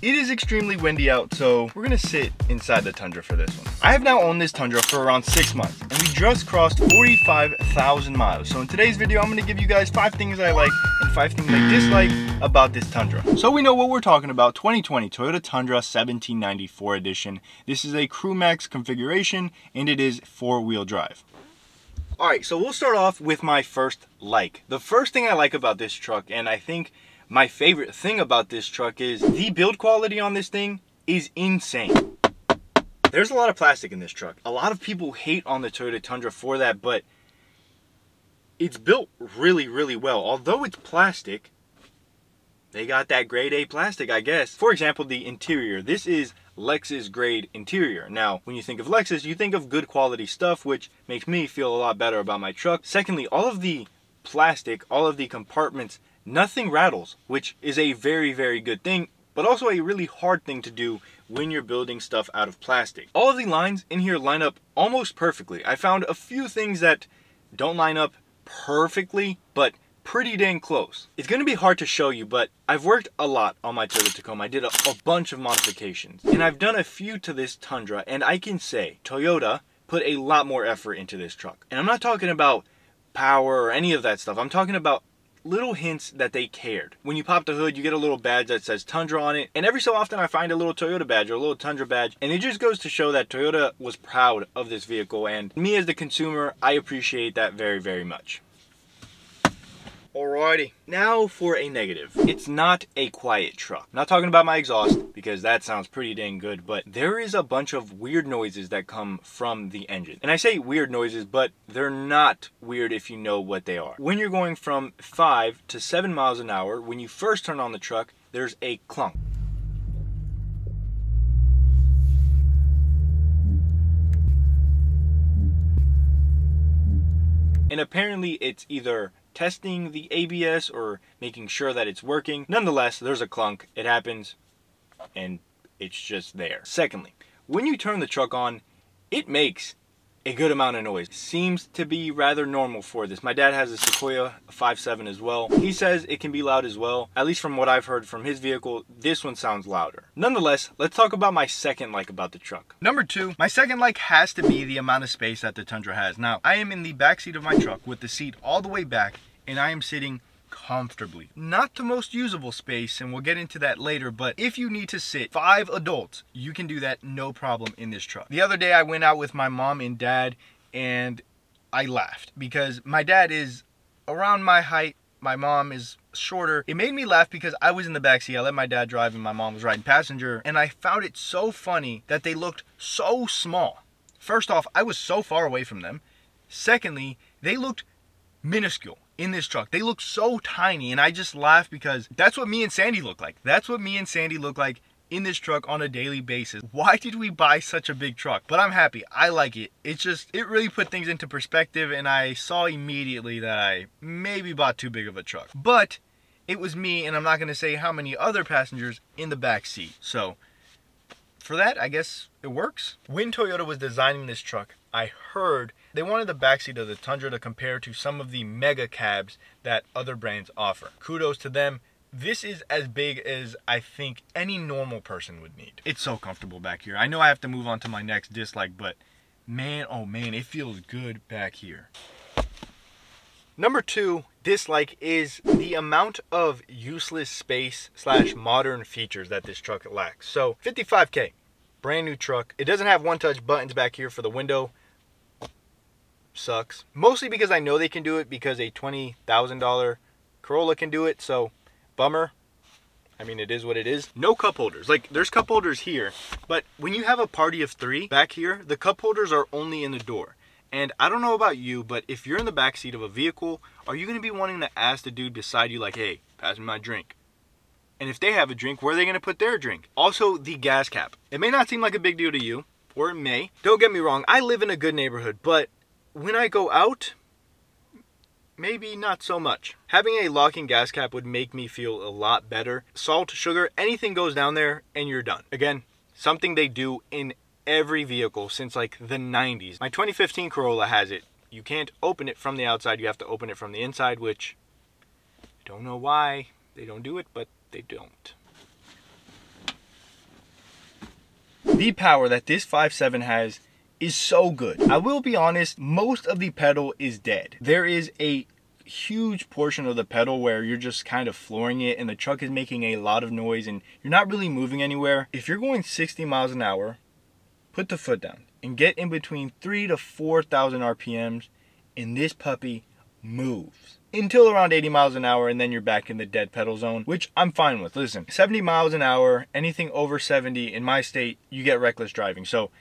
It is extremely windy out, so we're gonna sit inside the Tundra for this one. I have now owned this Tundra for around 6 months, and we just crossed 45,000 miles. So in today's video, I'm gonna give you guys 5 things I like and 5 things I dislike about this Tundra. So we know what we're talking about. 2020 Toyota Tundra 1794 edition. This is a Crew Max configuration, and it is 4-wheel drive. All right, so we'll start off with my first like. The first thing I like about this truck, and I think my favorite thing about this truck, is the build quality on this thing is insane. There's a lot of plastic in this truck. A lot of people hate on the Toyota Tundra for that, but it's built really, really well. Although it's plastic, they got that grade A plastic, I guess. For example, the interior. This is Lexus grade interior. Now, when you think of Lexus, you think of good quality stuff, which makes me feel a lot better about my truck. Secondly, all of the plastic, all of the compartments, nothing rattles, which is a very, very good thing, but also a really hard thing to do when you're building stuff out of plastic. All of the lines in here line up almost perfectly. I found a few things that don't line up perfectly, but pretty dang close. It's gonna be hard to show you, but I've worked a lot on my Toyota Tacoma. I did a bunch of modifications, and I've done a few to this Tundra, and I can say Toyota put a lot more effort into this truck. And I'm not talking about power or any of that stuff. I'm talking about little hints that they cared. When you pop the hood, you get a little badge that says Tundra on it, and every so often I find a little Toyota badge or a little Tundra badge, and it just goes to show that Toyota was proud of this vehicle, and me as the consumer, I appreciate that very, very much. Alrighty, now for a negative. It's not a quiet truck. I'm not talking about my exhaust, because that sounds pretty dang good, but there is a bunch of weird noises that come from the engine. And I say weird noises, but they're not weird if you know what they are. When you're going from 5 to 7 miles an hour, when you first turn on the truck, there's a clunk. And apparently it's either testing the ABS or making sure that it's working. Nonetheless, there's a clunk. It happens, and it's just there. Secondly, when you turn the truck on, it makes a good amount of noise. Seems to be rather normal for this. My dad has a Sequoia 5.7 as well. He says it can be loud as well. At least from what I've heard from his vehicle, this one sounds louder. Nonetheless, let's talk about my second like about the truck. Number 2, my second like has to be the amount of space that the Tundra has. Now, I am in the back seat of my truck with the seat all the way back, and I am sitting comfortably. Not the most usable space, and we'll get into that later, but if you need to sit 5 adults, you can do that no problem in this truck. The other day I went out with my mom and dad, and I laughed because my dad is around my height, my mom is shorter. It made me laugh because I was in the back seat. I let my dad drive and my mom was riding passenger, and I found it so funny that they looked so small. First off, I was so far away from them. Secondly, they looked minuscule in this truck. They look so tiny, and I just laugh because that's what me and Sandy look like. That's what me and Sandy look like in this truck on a daily basis. Why did we buy such a big truck? But I'm happy. I like it. It's just, it really put things into perspective, and I saw immediately that I maybe bought too big of a truck. But it was me, and I'm not going to say how many other passengers in the back seat. So for that, I guess it works. When Toyota was designing this truck, I heard they wanted the backseat of the Tundra to compare to some of the mega cabs that other brands offer. Kudos to them. This is as big as I think any normal person would need. It's so comfortable back here. I know I have to move on to my next dislike, but man, oh man, it feels good back here. Number 2 dislike is the amount of useless space / modern features that this truck lacks. So $55K, brand new truck. It doesn't have one-touch buttons back here for the window. Sucks. Mostly because I know they can do it because a $20,000 Corolla can do it, so bummer. I mean, it is what it is. No cup holders. Like, there's cup holders here, but when you have a party of 3 back here, the cup holders are only in the door. And I don't know about you, but if you're in the back seat of a vehicle, are you going to be wanting to ask the dude beside you, like, hey, pass me my drink? And if they have a drink, where are they going to put their drink? Also, the gas cap. It may not seem like a big deal to you, or it may. Don't get me wrong, I live in a good neighborhood, but when I go out, maybe not so much. Having a locking gas cap would make me feel a lot better. Salt, sugar, anything goes down there and you're done. Again, something they do in every vehicle since like the 90s. My 2015 Corolla has it. You can't open it from the outside, you have to open it from the inside, which I don't know why they don't do it, but they don't. The power that this 5.7 has is so good. I will be honest, most of the pedal is dead. There is a huge portion of the pedal where you're just kind of flooring it and the truck is making a lot of noise and you're not really moving anywhere. If you're going 60 miles an hour, put the foot down and get in between 3,000 to 4,000 RPMs and this puppy moves until around 80 miles an hour, and then you're back in the dead pedal zone, which I'm fine with. Listen, 70 miles an hour, anything over 70 in my state, you get reckless driving. So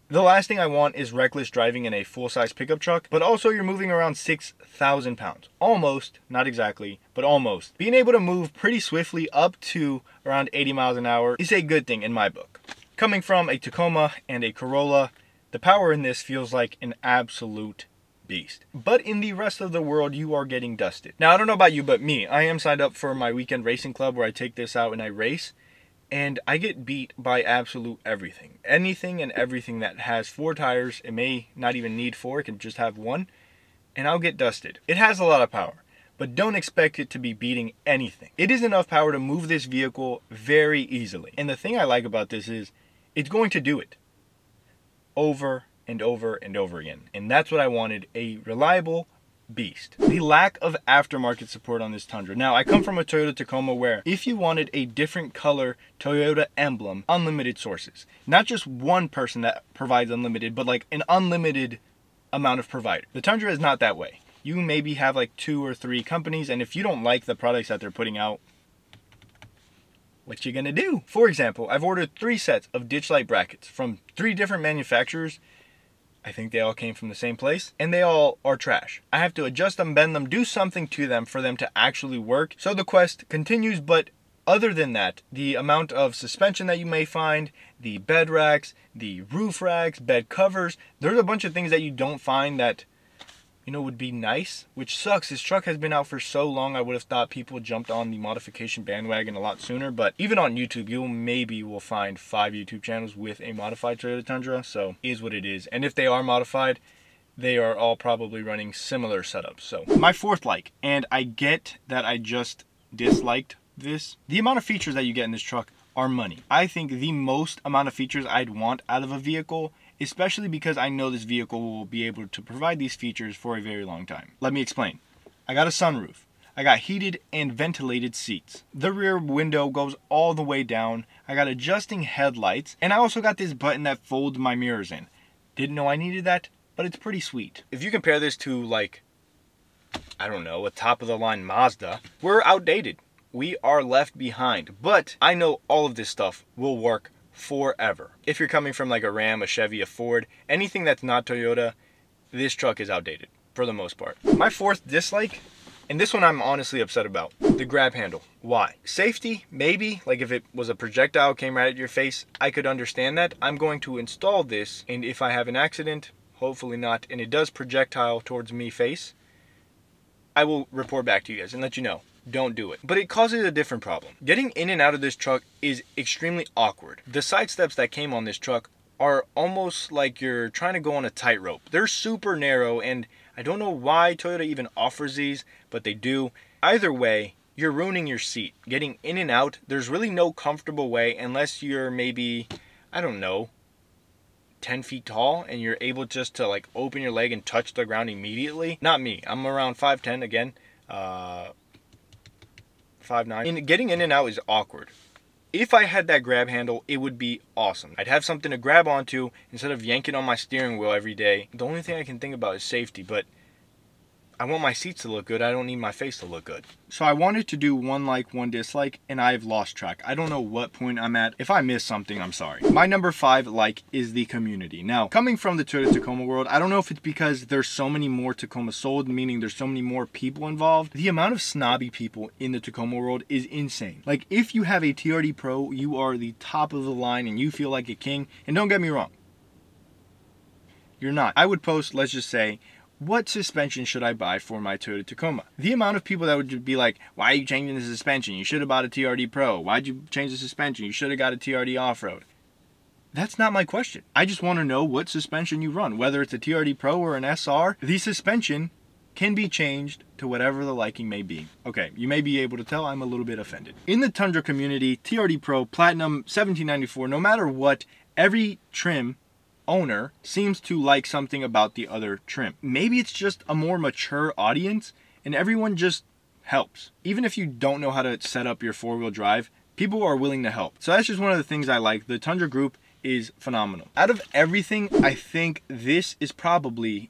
the last thing I want is reckless driving in a full-size pickup truck, but also you're moving around 6,000 pounds. Almost, not exactly, but almost. Being able to move pretty swiftly up to around 80 miles an hour is a good thing in my book. Coming from a Tacoma and a Corolla, the power in this feels like an absolute beast. But in the rest of the world, you are getting dusted. Now, I don't know about you, but me, I am signed up for my weekend racing club where I take this out and I race. And I get beat by absolute everything. Anything and everything that has 4 tires, it may not even need 4, it can just have 1, and I'll get dusted. It has a lot of power, but don't expect it to be beating anything. It is enough power to move this vehicle very easily. And the thing I like about this is, it's going to do it over and over and over again. And that's what I wanted, a reliable beast. The lack of aftermarket support on this Tundra. Now, I come from a Toyota Tacoma where if you wanted a different color Toyota emblem, unlimited sources. Not just one person that provides unlimited, but like an unlimited amount of provider. The Tundra is not that way. You maybe have like 2 or 3 companies, and if you don't like the products that they're putting out, what you gonna do? For example, I've ordered 3 sets of ditch light brackets from 3 different manufacturers. I think they all came from the same place, and they all are trash. I have to adjust them, bend them, do something to them for them to actually work. So the quest continues, but other than that, the amount of suspension that you may find, the bed racks, the roof racks, bed covers, there's a bunch of things that you don't find that, you know, would be nice, which sucks. This truck has been out for so long, I would have thought people jumped on the modification bandwagon a lot sooner, but even on YouTube, you maybe will find 5 YouTube channels with a modified Toyota Tundra, so it is what it is. And if they are modified, they are all probably running similar setups. So my 4th like, and I get that I just disliked this, the amount of features that you get in this truck are money. I think the most amount of features I'd want out of a vehicle, especially because I know this vehicle will be able to provide these features for a very long time. Let me explain. I got a sunroof. I got heated and ventilated seats. The rear window goes all the way down. I got adjusting headlights, and I also got this button that folds my mirrors in. Didn't know I needed that, but it's pretty sweet. If you compare this to, like, I don't know, a top-of-the-line Mazda, we're outdated. We are left behind, but I know all of this stuff will work forever. If you're coming from like a Ram, a Chevy, a Ford, anything that's not Toyota, this truck is outdated for the most part. My 4th dislike, and this one I'm honestly upset about, the grab handle. Why? Safety, maybe, like if it was a projectile came right at your face, I could understand that. I'm going to install this, and if I have an accident, hopefully not, and it does projectile towards me face, I will report back to you guys and let you know. Don't do it. But it causes a different problem. Getting in and out of this truck is extremely awkward. The side steps that came on this truck are almost like you're trying to go on a tightrope. They're super narrow, and I don't know why Toyota even offers these, but they do. Either way, you're ruining your seat. Getting in and out, there's really no comfortable way unless you're maybe, I don't know, 10 feet tall and you're able just to like open your leg and touch the ground immediately. Not me. I'm around 5'10" again. 5'9". And getting in and out is awkward. If I had that grab handle, it would be awesome. I'd have something to grab onto instead of yanking on my steering wheel every day. The only thing I can think about is safety, but I want my seats to look good. I don't need my face to look good. So I wanted to do 1 like, 1 dislike, and I've lost track. I don't know what point I'm at. If I missed something, I'm sorry. My number 5 like is the community. Now, coming from the Toyota Tacoma world, I don't know if it's because there's so many more Tacomas sold, meaning there's so many more people involved. The amount of snobby people in the Tacoma world is insane. Like, if you have a TRD Pro, you are the top of the line and you feel like a king. And don't get me wrong, you're not. I would post, let's just say, what suspension should I buy for my Toyota Tacoma? The amount of people that would be like, why are you changing the suspension? You should have bought a TRD Pro. Why'd you change the suspension? You should have got a TRD Off-Road. That's not my question. I just want to know what suspension you run. Whether it's a TRD Pro or an SR, the suspension can be changed to whatever the liking may be. Okay, you may be able to tell I'm a little bit offended. In the Tundra community, TRD Pro, Platinum, 1794, no matter what, every trim owner seems to like something about the other trim. Maybe it's just a more mature audience and everyone just helps. Even if you don't know how to set up your four-wheel drive, people are willing to help. So that's just one of the things I like. The Tundra group is phenomenal. Out of everything, I think this is probably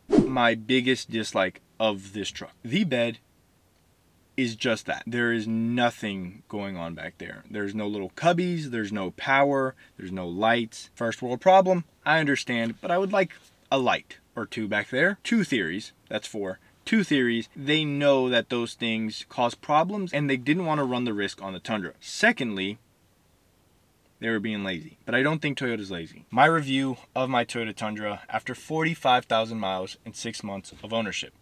my biggest dislike of this truck. The bed is just that. There is nothing going on back there. There's no little cubbies, there's no power, there's no lights. First world problem, I understand, but I would like a light or two back there. 2 theories, that's 4. 2 theories, they know that those things cause problems and they didn't want to run the risk on the Tundra. Secondly, they were being lazy, but I don't think Toyota's lazy. My review of my Toyota Tundra after 45,000 miles and 6 months of ownership.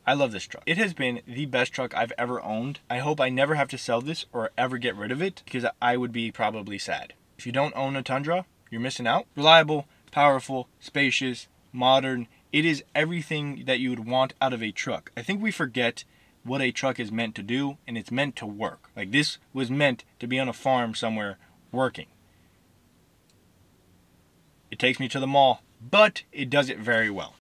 I love this truck. It has been the best truck I've ever owned. I hope I never have to sell this or ever get rid of it because I would be probably sad. If you don't own a Tundra, you're missing out. Reliable, powerful, spacious, modern. It is everything that you would want out of a truck. I think we forget what a truck is meant to do, and it's meant to work. Like, this was meant to be on a farm somewhere working. It takes me to the mall, but it does it very well.